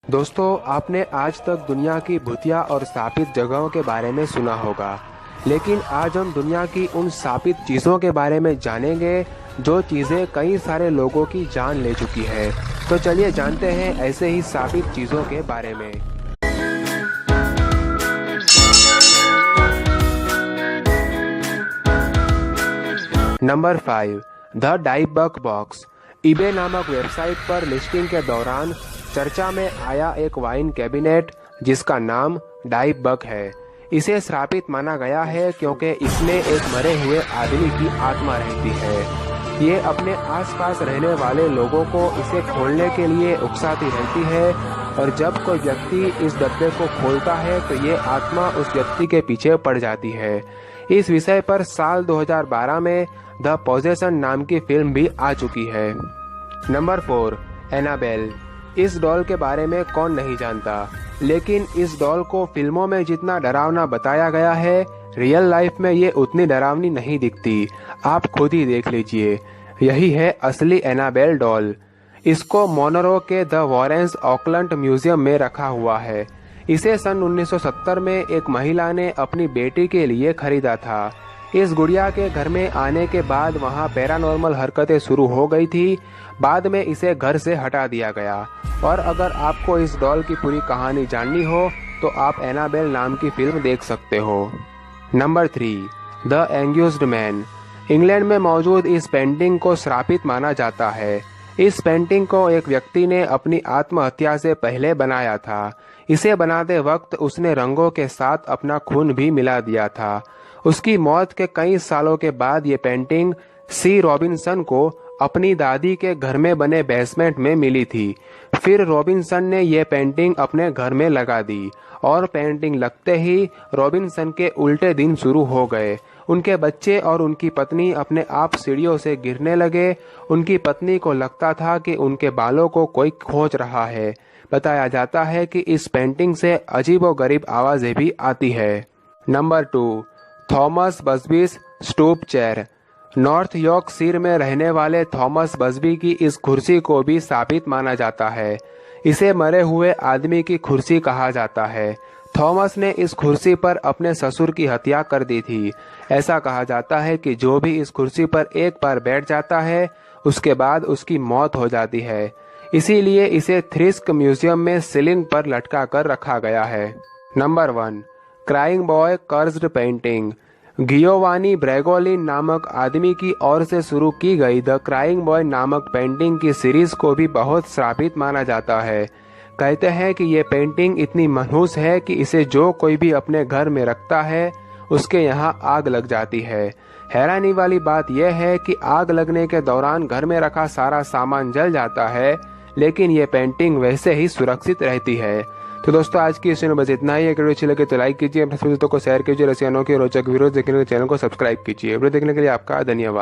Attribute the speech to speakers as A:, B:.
A: दोस्तों, आपने आज तक दुनिया की भूतिया और शापित जगहों के बारे में सुना होगा, लेकिन आज हम दुनिया की उन शापित चीज़ों के बारे में जानेंगे जो चीज़ें कई सारे लोगों की जान ले चुकी है। तो चलिए जानते हैं ऐसे ही शापित चीज़ों के बारे में। Number 5, the dybbuk box. EBay नामक वेबसाइट पर लिस्टिंग के दौरान चर्चा में आया एक वाइन कैबिनेट जिसका नाम डाइबक है। इसे श्रापित माना गया है क्योंकि इसमें एक मरे हुए आदमी की आत्मा रहती है। ये अपने आसपास रहने वाले लोगों को इसे खोलने के लिए उकसाती रहती है और जब कोई व्यक्ति इस डब्बे को खोलता है तो ये आत्मा उस व्यक्ति के पीछे पड़ जाती है। इस विषय पर साल 2012 में द पोजेशन नाम की फिल्म भी आ चुकी है। Number 4, Annabelle. इस डॉल के बारे में कौन नहीं जानता, लेकिन इस डॉल को फिल्मों में जितना डरावना बताया गया है, रियल लाइफ में ये उतनी डरावनी नहीं दिखती। आप खुद ही देख लीजिए। यही है असली एनाबेल डॉल। इसको मोनरो के द वॉरेंस ऑकलैंड म्यूजियम में रखा हुआ है। इसे सन 1970 में एक महिला ने अपनी बेटी के लिए खरीदा था। इस गुड़िया के घर में आने के बाद वहाँ पैरानॉर्मल हरकतें शुरू हो गई थी। बाद में इसे घर से हटा दिया गया। और अगर आपको इस डॉल की पूरी कहानी जाननी हो तो आप एनाबेल नाम की फिल्म देख सकते हो। Number 3, the anguished man. England में मौजूद इस पेंटिंग को श्रापित माना जाता है। इस पेंटिंग को एक व्यक्ति ने अपनी आत्महत्या से पहले बनाया था। इसे बनाते वक्त उसने रंगों के साथ अपना खून भी मिला दिया था। उसकी मौत के कई सालों के बाद ये पेंटिंग सी रॉबिन्सन को अपनी दादी के घर में बने बेसमेंट में मिली थी। फिर रॉबिन्सन ने ये पेंटिंग अपने घर में लगा दी और पेंटिंग लगते ही रॉबिन्सन के उल्टे दिन शुरू हो गए। उनके बच्चे और उनकी पत्नी अपने आप सीढ़ियों से गिरने लगे। उनकी पत्नी को लगता था कि उनके बालों को कोई खोज रहा है। बताया जाता है कि इस पेंटिंग से अजीबोगरीब आवाजें भी आती है। Number 2, Thomas Busby's stoop chair. North Yorkshire में रहने वाले थॉमस बस्बी की इस कुर्सी को भी शापित माना जाता है। इसे मरे हुए आदमी की कुर्सी कहा जाता है। थॉमस ने इस कुर्सी पर अपने ससुर की हत्या कर दी थी। ऐसा कहा जाता है कि जो भी इस कुर्सी पर एक बार बैठ जाता है उसके बाद उसकी मौत हो जाती है। इसीलिए इसे थ्रिस्क म्यूजियम में सीलिंग पर लटका कर रखा गया है। Number 1, crying boy cursed painting. Giovanni Bragolin नामक आदमी की ओर से शुरू की गई द क्राइंग बॉय नामक पेंटिंग की सीरीज को भी बहुत श्रापित माना जाता है। कहते हैं कि ये पेंटिंग इतनी मनहूस है कि इसे जो कोई भी अपने घर में रखता है उसके यहाँ आग लग जाती है। हैरानी वाली बात यह है कि आग लगने के दौरान घर में रखा सारा सामान जल जाता है, लेकिन ये पेंटिंग वैसे ही सुरक्षित रहती है। तो दोस्तों, आज की इस वीडियो में बस इतना ही। अगर अच्छी लगे तो लाइक कीजिए, अपने दोस्तों को शेयर कीजिए। रसियानों के रोचक वीडियो देखने के चैनल को सब्सक्राइब कीजिए। वीडियो देखने के लिए आपका धन्यवाद।